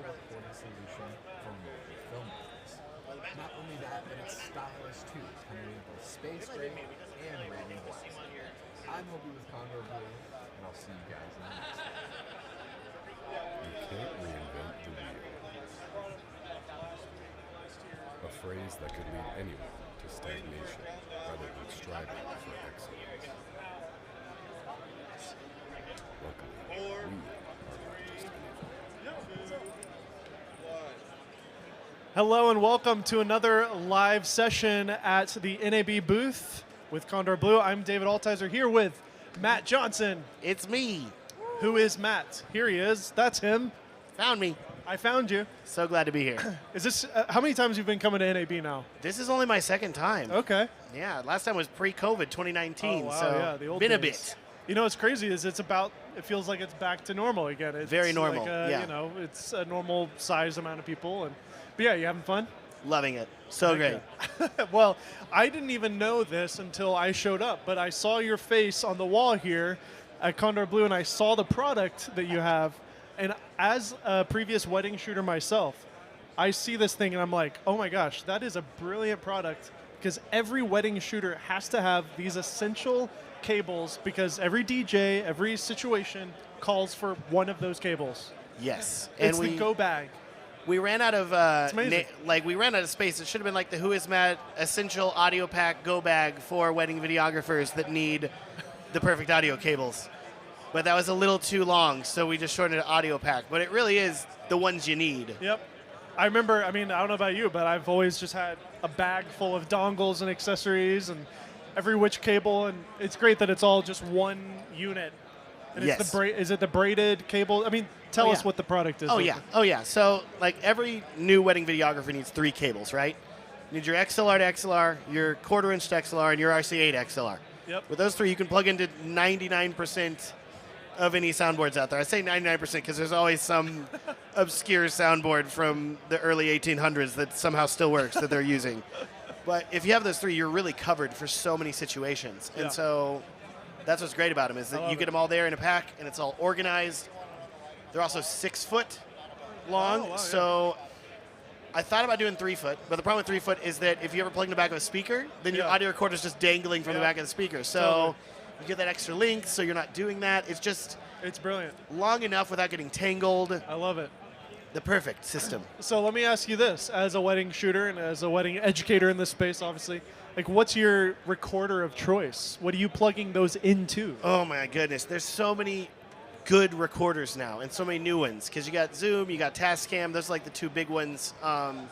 recording solution for movie filmmakers. Not only that, but it's stylish too, coming in both space gray and red and black. I'm Hobie with Condor Blue, and I'll see you guys in the next one. You can't reinvent the wheel. A phrase that could lead anyone to stagnation rather than striving for excellence. Luckily, we are not just anyone. Hello and welcome to another live session at the NAB booth with Condor Blue. I'm David Altizer here with Matt Johnson. It's me. Who is Matt? Here he is. That's him. Found me. I found you. So glad to be here. Is this how many times you've been coming to NAB now? This is only my second time. Okay. Yeah, last time was pre-COVID, 2019. Oh, wow, so yeah, the old been a days. bit. You know what's crazy is it feels like it's back to normal again. It's Very normal, Like yeah. You know, it's a normal size amount of people, but yeah, you having fun? Loving it. So great. Well, I didn't even know this until I showed up, but I saw your face on the wall here at Condor Blue, and I saw the product that you have. And as a previous wedding shooter myself, I see this thing and I'm like, oh my gosh, that is a brilliant product, because every wedding shooter has to have these essential cables, because every DJ, every situation calls for one of those cables. Yes. It's the go bag. We ran out of amazing. we ran out of space. It should have been like the WhoisMatt Essential Audio Pack Go Bag for wedding videographers that need the perfect audio cables. But that was a little too long, so we just shortened it to Audio Pack. But it really is the ones you need. Yep. I remember, I don't know about you, but I've always just had a bag full of dongles and accessories and every which cable, and it's great that it's all just one unit. And Yes. it's is it the braided cable? Tell us what the product is. Oh yeah. So like every new wedding videographer needs 3 cables, right? You need your XLR to XLR, your quarter-inch to XLR, and your RC8 XLR. Yep. With those 3, you can plug into 99% of any soundboards out there. I say 99% because there's always some obscure soundboard from the early 1800s that somehow still works that they're using. But if you have those 3, you're really covered for so many situations. And so that's what's great about them, is that you get them all there in a pack, and it's all organized. They're also 6 foot long. Oh, wow, so I thought about doing 3 foot, but the problem with 3 foot is that if you ever plug in the back of a speaker, then your audio recorder is just dangling from the back of the speaker. So you get that extra length, so you're not doing that. It's brilliant. Long enough without getting tangled. I love it. The perfect system. So let me ask you this, as a wedding shooter and as a wedding educator in this space, obviously, what's your recorder of choice? What are you plugging those into? Oh my goodness, there's so many good recorders now, and so many new ones, because you got Zoom, you got Tascam. Those are like the 2 big ones. And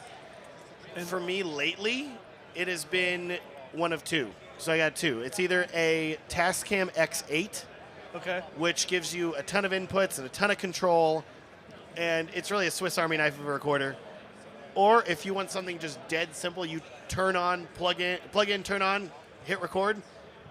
for me lately, it has been one of 2. So I got 2. It's either a Tascam X8, which gives you a ton of inputs and a ton of control, and it's really a Swiss Army knife of a recorder. Or if you want something just dead simple, you turn on, plug in, turn on, hit record.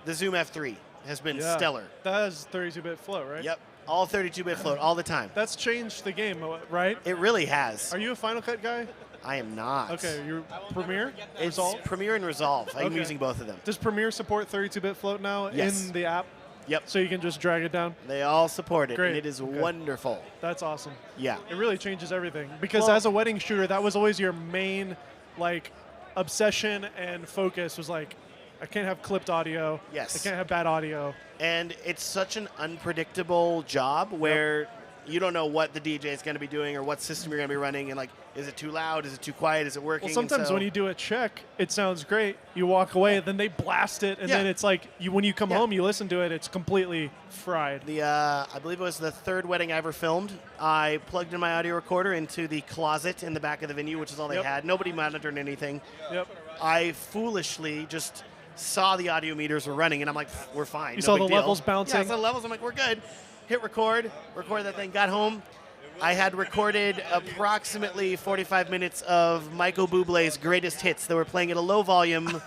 The Zoom F3 has been stellar. That has 32-bit flow, right? Yep. All 32-bit float all the time. That's changed the game, right? It really has. Are you a Final Cut guy? I am not. Okay, you're Premiere? It's Resolve? Premiere and Resolve. I'm using both of them. Does Premiere support 32-bit float now Yes. in the app? Yep. So you can just drag it down? They all support it, Great. and it is wonderful. That's awesome. Yeah. It really changes everything. Because as a wedding shooter, that was always your main, obsession and focus was I can't have clipped audio. Yes. I can't have bad audio. And it's such an unpredictable job where you don't know what the DJ is going to be doing or what system you're going to be running, and is it too loud? Is it too quiet? Is it working? Well, sometimes when you do a check, it sounds great. You walk away, then they blast it, and then it's when you come home, you listen to it, it's completely fried. I believe it was the 3rd wedding I ever filmed. I plugged in my audio recorder into the closet in the back of the venue, which is all they had. Nobody monitored anything. Yep. I foolishly just saw the audio meters were running, and I'm like, we're fine. You saw the levels bouncing? Yeah, I saw the levels. I'm like, we're good. Hit record that thing, got home. I had recorded approximately 45 minutes of Michael Bublé's greatest hits that were playing at a low volume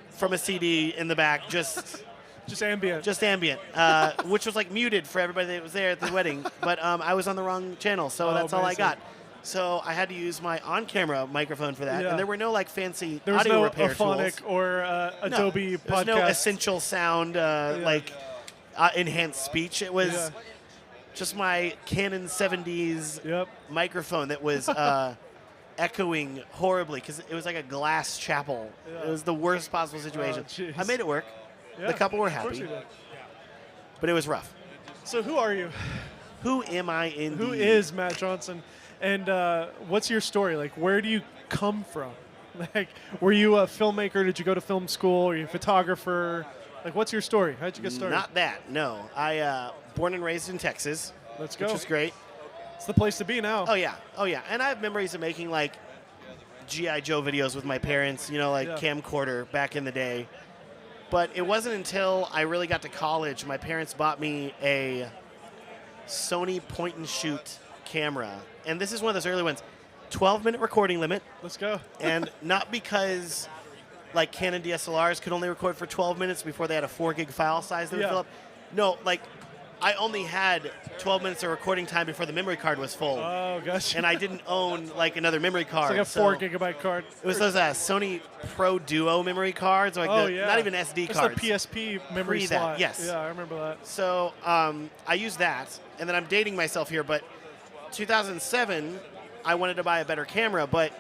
from a CD in the back, just ambient. Just ambient, which was muted for everybody that was there at the wedding. But I was on the wrong channel, so that's all I got. So I had to use my on-camera microphone for that, and there were no fancy audio repair tools. There was no Auphonic or Adobe Podcast. There was no essential sound enhanced speech. It was just my Canon 7Ds Yep. microphone that was echoing horribly because it was like a glass chapel. Yeah. It was the worst possible situation. jeez. I made it work. Yeah, The couple were of course happy, you did. but it was rough. So who are you? Who am I indeed? Who is Matt Johnson? And what's your story? Like, where do you come from? Like, were you a filmmaker? Did you go to film school? Are you a photographer? Like, what's your story? How'd you get started? Not that, no. I born and raised in Texas. Let's go. Which was great. It's the place to be now. Oh yeah. And I have memories of making like G.I. Joe videos with my parents, like camcorder back in the day. But it wasn't until I really got to college, my parents bought me a Sony point-and-shoot camera. And this is one of those early ones. 12-minute recording limit. Let's go. And not because like Canon DSLRs could only record for 12 minutes before they had a 4 gig file size that would fill up. No, like I only had 12 minutes of recording time before the memory card was full. Oh, gosh. And I didn't own like another memory card. It's like a 4 gigabyte card. It was those Sony Pro Duo memory cards, like not even SD cards. It's the PSP memory Pre slot. that, yes. Yeah, I remember that. So I used that, and then I'm dating myself here, but 2007, I wanted to buy a better camera, but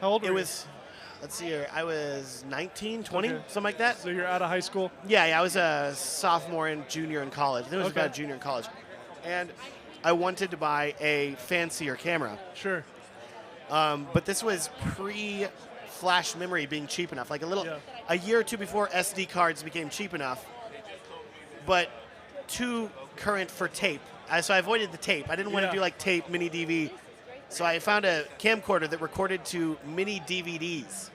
How old were it you? was, let's see here, I was 19, 20, Okay. something like that. So you're out of high school? Yeah, I was a sophomore and junior in college. I think it was about a junior in college. And I wanted to buy a fancier camera. Sure. But this was pre-flash memory being cheap enough. Like a year or two before SD cards became cheap enough, but too current for tape. So I avoided the tape. I didn't want to do like tape, mini DV. So I found a camcorder that recorded to mini DVDs.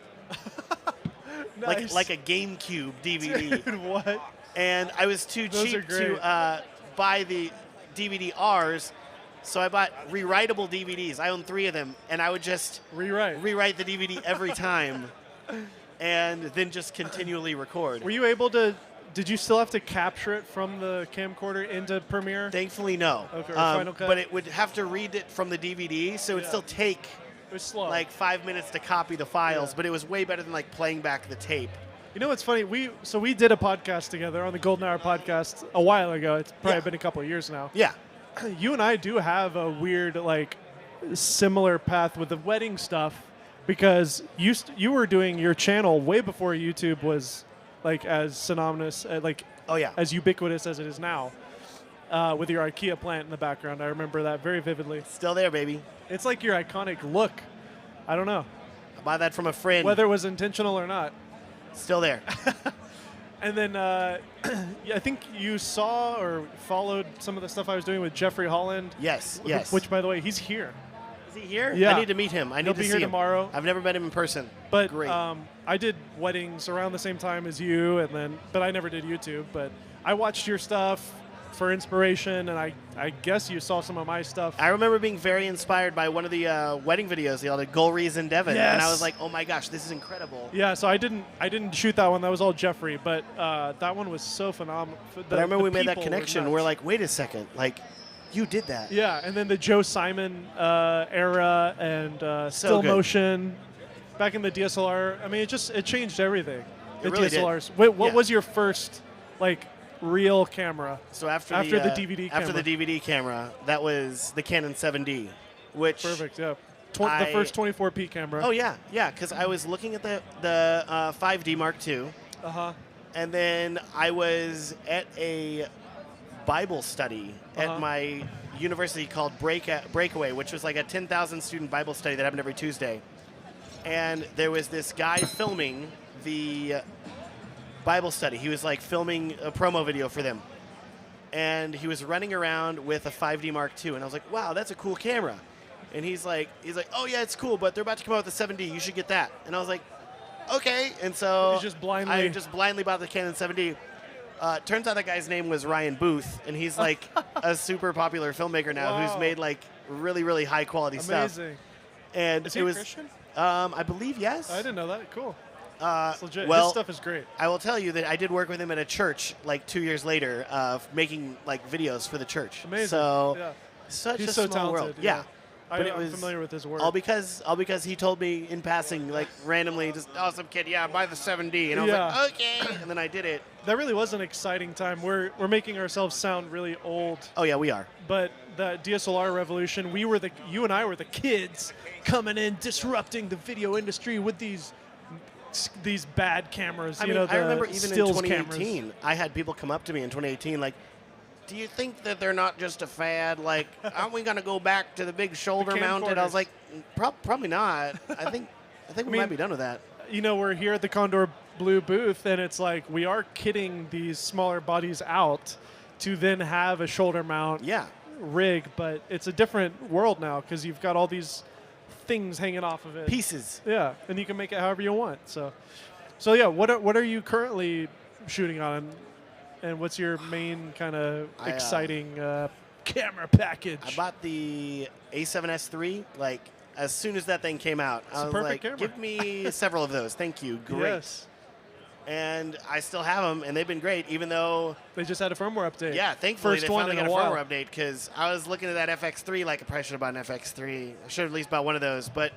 Nice. Like a GameCube DVD. Dude, what? And I was too Those cheap are great. to buy the DVD-Rs, so I bought rewritable DVDs. I own 3 of them, and I would just rewrite the DVD every time and then just continually record. Were you able to, did you still have to capture it from the camcorder into Premiere? Thankfully, no. Okay, or Final Cut? But it would have to read it from the DVD, so it would still take It was slow. like 5 minutes to copy the files, Yeah. but it was way better than like playing back the tape. You know what's funny? We did a podcast together on the Golden Hour podcast a while ago. It's probably been a couple of years now. Yeah. You and I do have a weird, like, similar path with the wedding stuff because you were doing your channel way before YouTube was, like, as synonymous, as ubiquitous as it is now, with your IKEA plant in the background. I remember that very vividly. Still there, baby. It's like your iconic look. I don't know. I buy that from a friend. Whether it was intentional or not. Still there. And then I think you saw or followed some of the stuff I was doing with Jeffrey Holland. Yes. Which, by the way, he's here. Is he here? Yeah. I need to meet him. I need He'll to be see here him tomorrow. I've never met him in person. But Great. I did weddings around the same time as you, but I never did YouTube. But I watched your stuff for inspiration, and I guess you saw some of my stuff. I remember being very inspired by one of the wedding videos, the Golries and Devon, and I was like, "Oh my gosh, this is incredible!" Yeah, so I didn't shoot that one. That was all Jeffrey, but that one was so phenomenal. But I remember we made that connection. We're like, "Wait a second, like, you did that?" Yeah, and then the Joe Simon era and still good. motion back in the DSLR. I mean, it changed everything. It The really did. DSLRs. Wait, what was your first real camera? So after the DVD camera. after the DVD camera, that was the Canon 7D, which Perfect. Yeah, the first 24p camera. Oh yeah, because I was looking at the 5D Mark II, and then I was at a Bible study at my university called Breakaway, which was like a 10,000 student Bible study that happened every Tuesday, and there was this guy filming the Bible study. He was like filming a promo video for them, and he was running around with a 5D Mark II, and I was like, wow, that's a cool camera. And he's like, oh yeah, it's cool, but they're about to come out with the 7D. You should get that. And I was like, okay. And so I just blindly bought the Canon 7D. Turns out that guy's name was Ryan Booth, and he's like a super popular filmmaker now who's made like really, really high quality stuff. Amazing. And Is he it was Christian? I believe yes. I didn't know that. Cool. It's legit. Well, His stuff is great. I will tell you that I did work with him at a church like 2 years later, making like videos for the church. Amazing. So Yeah. such He's a so small talented, world. Yeah. But it I'm was familiar with his work. all because he told me in passing, like randomly, just some kid, yeah, buy the 7D, and I was like, okay, and then I did it. That really was an exciting time. We're making ourselves sound really old. Oh yeah, we are. But the DSLR revolution, you and I were the kids coming in, disrupting the video industry with these bad cameras. I remember even in 2018, cameras. I had people come up to me in 2018 like, do you think that they're not just a fad? Like, aren't we going to go back to the big shoulder mounted? I was like, probably not. I think we might be done with that. We're here at the Condor Blue booth, and it's like we are kitting these smaller bodies out to then have a shoulder mount rig, but it's a different world now because you've got all these things hanging off of it. Pieces. Yeah, and you can make it however you want. So yeah, what are you currently shooting on? And what's your main kind of exciting camera package? I bought the A7S III like as soon as that thing came out. I was like, camera. Give me several of those. Thank you. Great. Yes. And I still have them, and they've been great, even though they just had a firmware update. Yeah, thankfully they finally got a firmware update because I was looking at that FX3 like I probably should have bought an FX3. I should have at least bought one of those, but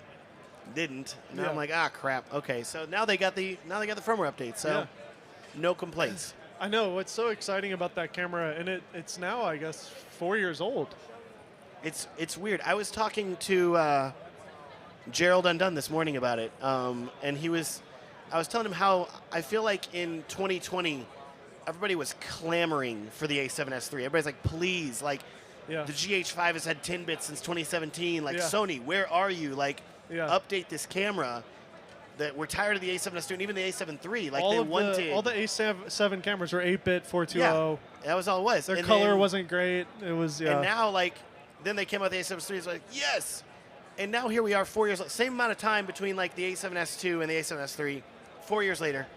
didn't. Now I'm like, crap. Okay, so now they got the firmware update. So no complaints. I know what's so exciting about that camera, and it's now I guess 4 years old. It's weird. I was talking to Gerald Undone this morning about it, and I was telling him how I feel like in 2020 everybody was clamoring for the A7S III. Everybody's like, please, like the GH5 has had 10 bits since 2017. Like Sony, where are you? Like update this camera. That we're tired of the A7S II and even the A7 III. Like all the A7 cameras were 8-bit 420. Yeah, that was all it was. Their color wasn't great. It was And now then they came out with the A7 III. It's like yes. And now here we are 4 years. Same amount of time between like the A7S II and the A7S III. 4 years later.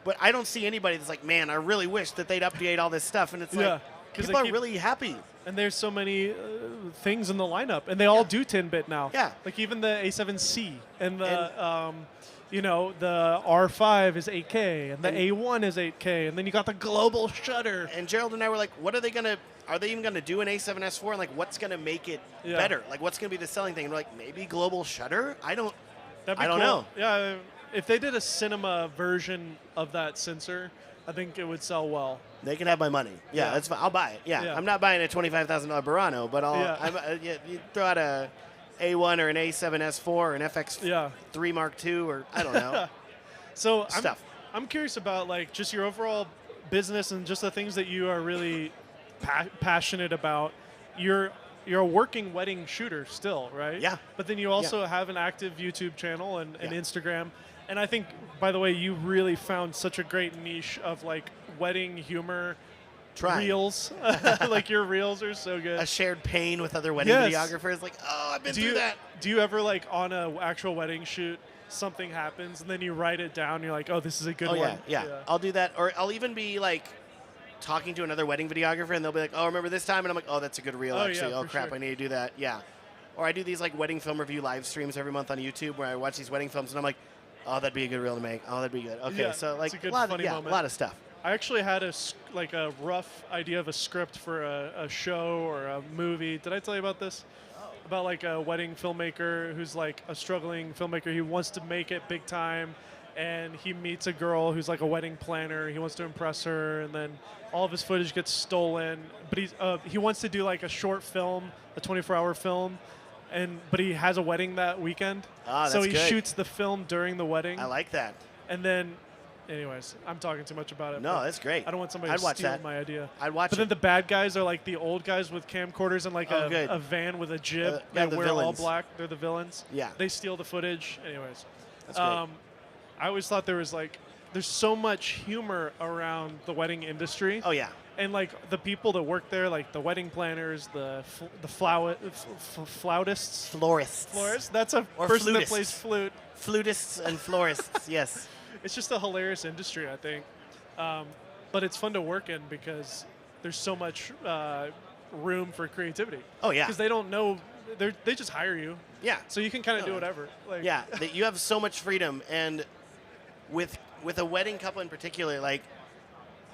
But I don't see anybody that's like, man, I really wish that they'd update all this stuff. And it's like people are really happy. And there's so many things in the lineup, and they all do 10-bit now. Yeah. Like even the A7C and the the R5 is 8K, and the A1 is 8K, and then you got the global shutter. And Gerald and I were like, are they even going to do an A7S4? And like, what's going to make it better? Like, what's going to be the selling thing? And we're like, maybe global shutter? I don't know. Yeah, if they did a cinema version of that sensor, I think it would sell well. They can have my money. Yeah, that's fine. I'll buy it. Yeah. I'm not buying a $25,000 Burano, but you throw out a A1 or an A7S4 or an FX3 Mark II or I don't know. So I'm curious about like just your overall business and just the things that you are really passionate about. You're a working wedding shooter still, right? Yeah. But then you also have an active YouTube channel and Instagram. And I think, by the way, you really found such a great niche of like wedding humor reels. Like your reels are so good. A shared pain with other wedding videographers. Like, I've been through that. Do you ever like on an actual wedding shoot, something happens and then you write it down? And you're like, oh, this is a good one. Yeah. I'll do that. Or I'll even be like talking to another wedding videographer and they'll be like, oh, remember this time? And I'm like, oh, that's a good reel actually. Oh, crap, I need to do that. Yeah. Or I do these like wedding film review live streams every month on YouTube where I watch these wedding films and I'm like, oh, that'd be a good reel to make. Oh, that'd be good. Okay, so like a lot of stuff. I actually had a rough idea of a script for a show or a movie. Did I tell you about this? About like a wedding filmmaker who's like a struggling filmmaker. He wants to make it big time, and he meets a girl who's like a wedding planner. He wants to impress her, and then all of his footage gets stolen. But he wants to do like a short film, a 24-hour film. But he has a wedding that weekend. So he shoots the film during the wedding. I like that. And then, anyways, I'm talking too much about it. No, that's great. I don't want somebody to steal my idea. I'd watch it. But then the bad guys are like the old guys with camcorders and like a van with a jib. They wear all black. They're the villains. Yeah. They steal the footage. Anyways. That's great. I always thought there's so much humor around the wedding industry. Oh, yeah. And like the people that work there, like the wedding planners, the flautists. Florists. That's a person that plays flute. Flutists and florists, yes. It's just a hilarious industry, I think. But it's fun to work in because there's so much room for creativity. Oh, yeah. Because they don't know. They just hire you. Yeah. So you can kind of do whatever. Like, yeah, you have so much freedom. And with a wedding couple in particular, like,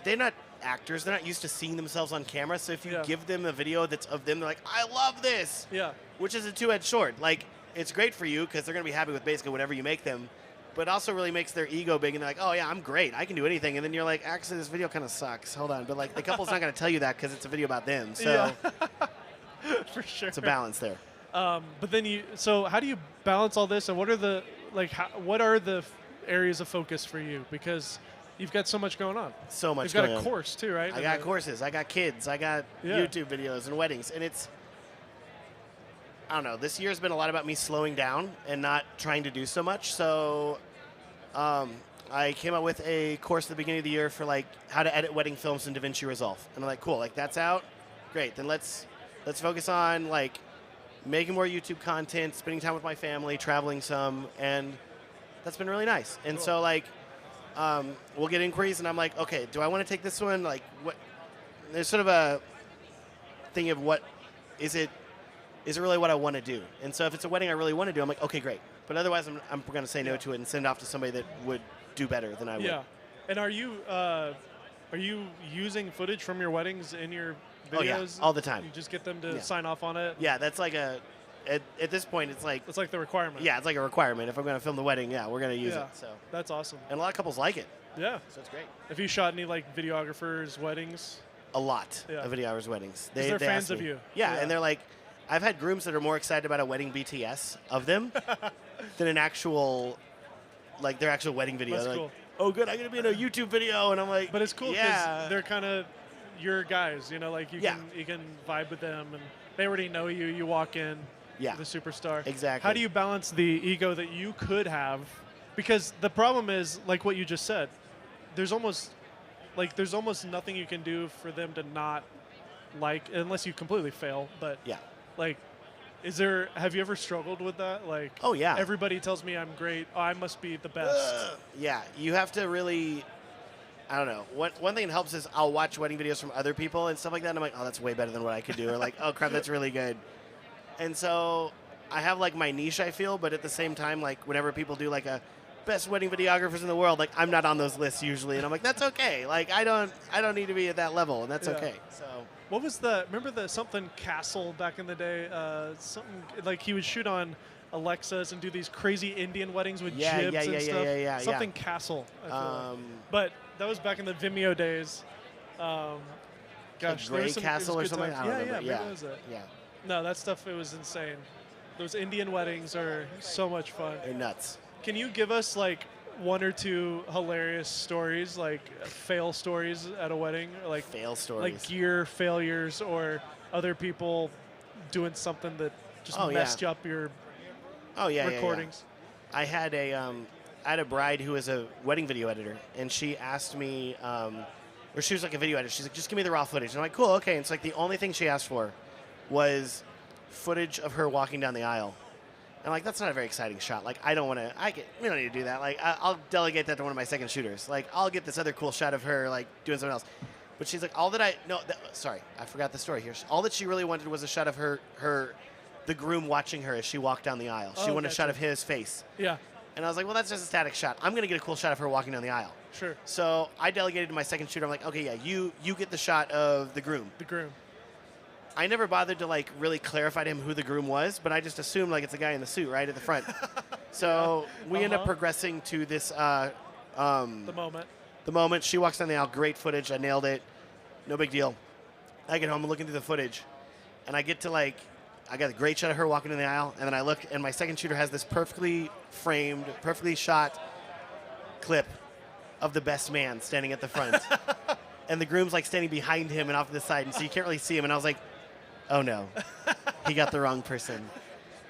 they're not actors. They're not used to seeing themselves on camera. So if you give them a video that's of them, they're like, I love this. Yeah. which is a two-edged sword. Like, it's great for you because they're going to be happy with basically whatever you make them, but also really makes their ego big, and they're like, oh, yeah, I'm great. I can do anything. And then you're like, actually, this video kind of sucks. Hold on. But, like, the couple's not going to tell you that because it's a video about them. So For sure. it's a balance there. But then so how do you balance all this, and what are the, what are the areas of focus for you? Because you've got so much going on. So much You've got going a on. course, too, right? I got courses. I got kids. I got YouTube videos and weddings. And it's, I don't know, this year's been a lot about me slowing down and not trying to do so much. So I came out with a course at the beginning of the year for like how to edit wedding films in DaVinci Resolve. And I'm like, cool, like that's out. Great. Then let's focus on like making more YouTube content, spending time with my family, traveling some, and that's been really nice. And Cool. so like we'll get inquiries, and I'm like, okay, do I want to take this one? Like, what? There's sort of a thing of what is it really what I want to do? And so if it's a wedding I really want to do, I'm like, okay, great. But otherwise, I'm going to say no to it and send it off to somebody that would do better than I would. Yeah. And are you using footage from your weddings in your videos? Oh, yeah, all the time. You just get them to sign off on it? Yeah, that's like at this point, it's like It's like the requirement. yeah, it's like a requirement. If I'm going to film the wedding, yeah, we're going to use it. So That's awesome. and a lot of couples like it, Yeah. so it's great. Have you shot any like videographers' weddings? A lot Yeah. of videographers' weddings. they're they fans ask of me. you. Yeah, Yeah. and they're like, I've had grooms that are more excited about a wedding BTS of them than an actual, like their actual wedding video. That's They're cool. like, oh, good, I'm going to be in a YouTube video, and I'm like, But it's cool because yeah, they're kind of your guys, you know, like you can vibe with them, and they already know you. You walk in, yeah, the superstar. exactly. How do you balance the ego that you could have? Because the problem is, like what you just said, there's almost nothing you can do for them to not like, unless you completely fail. But Yeah. like, have you ever struggled with that? Like, Oh, yeah. everybody tells me I'm great. Oh, I must be the best. Yeah, you have to really, I don't know. One thing that helps is I'll watch wedding videos from other people and stuff like that, and I'm like, oh, that's way better than what I could do. Or like, oh, crap, that's really good. And so I have like my niche, I feel, but at the same time, like whenever people do like a best wedding videographers in the world, like I'm not on those lists usually, and I'm like, that's okay. Like I don't need to be at that level, and that's Yeah. okay. So What was remember the something Castle back in the day? Something like he would shoot on Alexas and do these crazy Indian weddings with jibs and stuff. yeah. Something Castle. I feel like. Um, But that was back in the Vimeo days. Gosh, there Gray was some, Castle it or was good something. times. I don't remember. Maybe Yeah, that was it. yeah, No, that stuff, it was insane. Those Indian weddings are so much fun. they're nuts. Can you give us like one or two hilarious stories, like fail stories at a wedding, like Fail stories. like gear failures or other people doing something that just Oh, yeah. messed up your Oh yeah, recordings? I had a bride who was a wedding video editor, and she asked me, or she was like a video editor. She's like, just give me the raw footage. And I'm like, cool, okay. And it's like the only thing she asked for was footage of her walking down the aisle. And like, that's not a very exciting shot. Like, we don't need to do that. Like, I'll delegate that to one of my second shooters. Like, I'll get this other cool shot of her like doing something else. But she's like, sorry, I forgot the story here. All that she really wanted was a shot of the groom watching her as she walked down the aisle. She wanted a shot of his face. Yeah, And I was like, well, that's just a static shot. I'm going to get a cool shot of her walking down the aisle. sure. So I delegated to my second shooter. I'm like, okay, yeah, you get the shot of the groom. The groom. I never bothered to like really clarify to him who the groom was, but I just assumed like it's a guy in the suit right at the front. So we end up progressing to this The moment. the moment she walks down the aisle. Great footage. I nailed it. No big deal. I get home and looking through the footage, and I get to like, I got a great shot of her walking down the aisle, and then I look, and my second shooter has this perfectly framed, perfectly shot clip of the best man standing at the front. And the groom's like standing behind him and off to the side, and so you can't really see him. And I was like, oh no, he got the wrong person.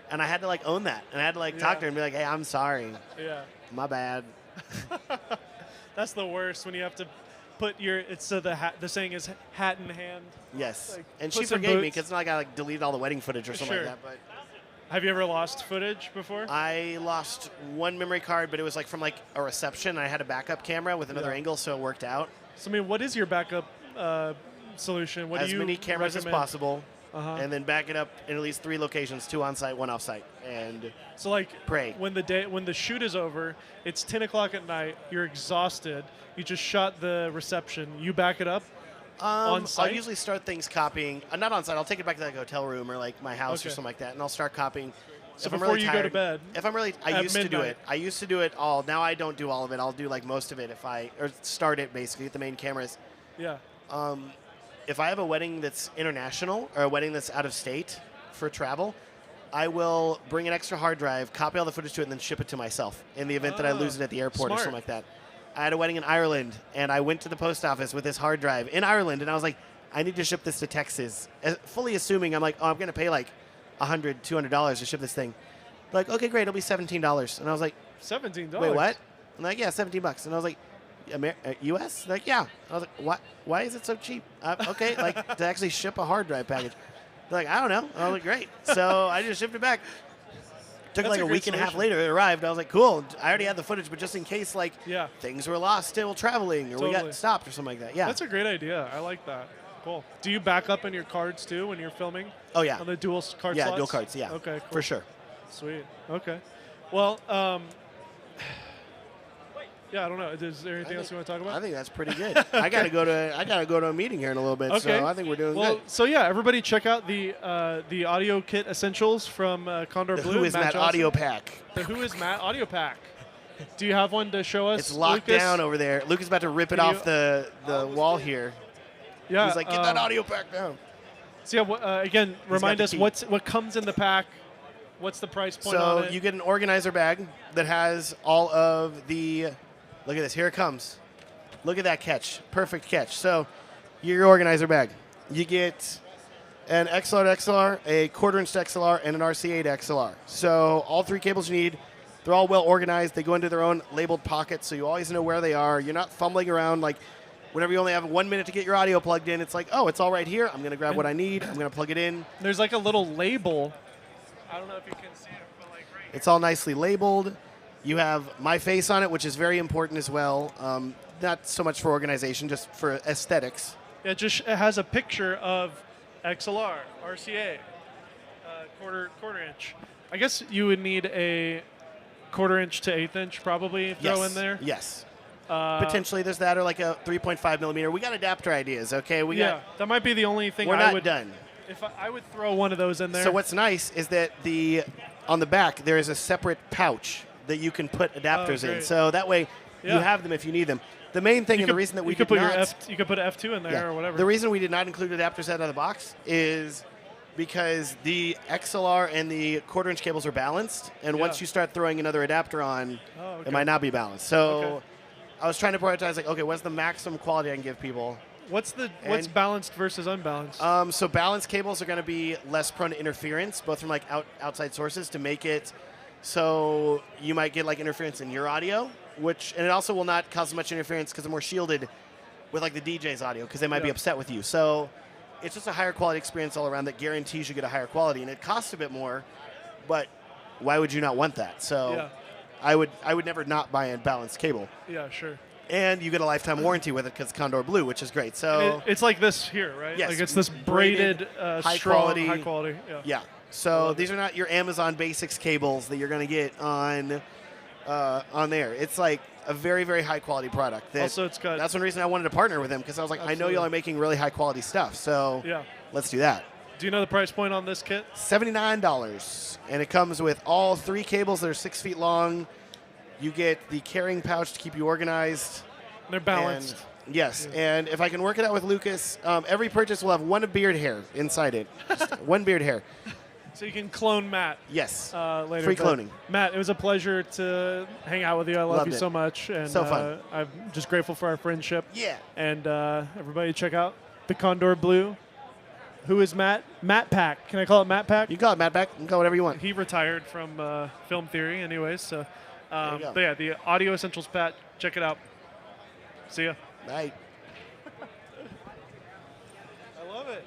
And I had to like own that, and I had to like talk to her and be like, hey, I'm sorry, Yeah. my bad. That's the worst when you have to put the saying is hat in hand. Yes, Like, and she Puss in forgave me Boots. because it's not like I like deleted all the wedding footage or something Sure. like that. But Have you ever lost footage before? I lost one memory card, but it was like from like a reception. I had a backup camera with another Yeah. angle, so it worked out. So I mean, what is your backup solution? What As do you many cameras as recommend? possible, Uh-huh. and then back it up in at least 3 locations: 2 on site, 1 off site, and So like pray. when the shoot is over, it's 10 o'clock at night. You're exhausted. You just shot the reception. You back it up. on I'll site? usually start things copying. Not on site. I'll take it back to like a hotel room or like my house or Okay. something like that, and I'll start copying. So If I'm before really you go to tired- bed If I'm really, I at used to do midnight. it. I used to do it all. Now I don't do all of it. I'll do like most of it or start it basically with the main cameras. Yeah. If I have a wedding that's international or a wedding that's out of state for travel, I will bring an extra hard drive, copy all the footage to it, and then ship it to myself in the event that I lose it at the airport smart. or something like that. I had a wedding in Ireland, and I went to the post office with this hard drive in Ireland, and I was like, I need to ship this to Texas. Fully assuming I'm like, oh, I'm going to pay like $100, $200 to ship this thing. Like, okay, great, it'll be $17. And I was like, $17. wait, what? I'm like, yeah, $17. And I was like, U.S.? Like, yeah. I was like, what? Why is it so cheap? Okay, like to actually ship a hard drive package. They're like, I don't know. I was like, great. So I just shipped it back. Took That's like a a great week and a half solution. later, it arrived. I was like, cool. I already had the footage, but just in case, like, Yeah. things were lost still traveling or we Totally. got stopped or something like that. Yeah. That's a great idea. I like that. Cool. Do you back up in your cards too when you're filming? Oh, yeah. On the dual card Yeah, slots? dual cards. Yeah. Okay, cool. For sure. Sweet. Okay. Well, yeah, I don't know. Is there anything else you want to talk about? I think that's pretty good. I gotta go to a meeting here in a little bit. Okay. So I think we're doing well, good. so yeah, everybody check out the audio kit essentials from Condor The Blue. Who is Matt Matt Johnson. audio pack? The Who is Matt audio pack. Do you have one to show us? It's locked Lucas? down over there. Luke is about to rip it Can off the wall here. Yeah. He's like, get that audio pack down. So yeah, again, remind the us key. what comes in the pack. What's the price point on So it? you get an organizer bag that has all of the. Look at this. Here it comes. Look at that catch. Perfect catch. So your organizer bag. You get an XLR to XLR, a quarter-inch to XLR, and an RCA to XLR. So all three cables you need. They're all well organized. They go into their own labeled pockets, so you always know where they are. You're not fumbling around like whenever you only have 1 minute to get your audio plugged in. It's like, oh, it's all right here. I'm going to grab what I need. I'm going to plug it in. There's like a little label. I don't know if you can see it, but like right here. It's all nicely labeled. You have my face on it, which is very important as well. Not so much for organization, just for aesthetics. It has a picture of XLR, RCA, quarter inch. I guess you would need a quarter inch to eighth inch probably throw in there. Yes. Potentially there's that or like a 3.5 millimeter. We got adapter ideas, okay? That might be the only thing We're I not would done. If I would throw one of those in there. So what's nice is that on the back there is a separate pouch that you can put adapters in. great. So that way you Yeah. have them if you need them. The main thing and the reason that we you could did put not, your you could put F2 in there Yeah. or whatever. The reason we did not include adapters out of the box is because the XLR and the quarter-inch cables are balanced, and Yeah. once you start throwing another adapter on, okay. it might not be balanced. So Okay. I was trying to prioritize, like, okay, what's the maximum quality I can give people? What's And- balanced versus unbalanced? So balanced cables are going to be less prone to interference, both from like outside sources to make it so you might get like interference in your audio, and it also will not cause as much interference because they're more shielded with like the DJ's audio because they might be Yeah. upset with you. So it's just a higher quality experience all around that guarantees you get a higher quality, and it costs a bit more, but why would you not want that? So Yeah. I would never not buy a balanced cable. yeah, sure. And you get a lifetime warranty with it because Condor Blue, which is great. And So it's like this here, right? Yes, Like it's this braided, high strong, quality. high quality. Yeah. yeah. So these are not your Amazon Basics cables that you're going to get on there. It's like a very, very high quality product. Also, it's got. That's one reason I wanted to partner with them because I was like, I know Absolutely. y'all are making really high quality stuff. So Yeah. let's do that. Do you know the price point on this kit? $79. And it comes with all three cables that are 6 feet long. You get the carrying pouch to keep you organized. They're balanced. And yes, and if I can work it out with Lucas, every purchase will have one beard hair inside it. Just one beard hair. So you can clone Matt Yes. later. Free but cloning. Matt, it was a pleasure to hang out with you. I love Loved you it. so much. And So fun. I'm just grateful for our friendship. Yeah. And everybody check out the Condor Blue. Who is Matt? Matt Pack. Can I call it Matt Pack? You can call it Matt back. You can call it whatever you want. He retired from film theory anyways. So, There you go. but yeah, the Audio Essentials Pat. Check it out. See ya. Bye. I love it.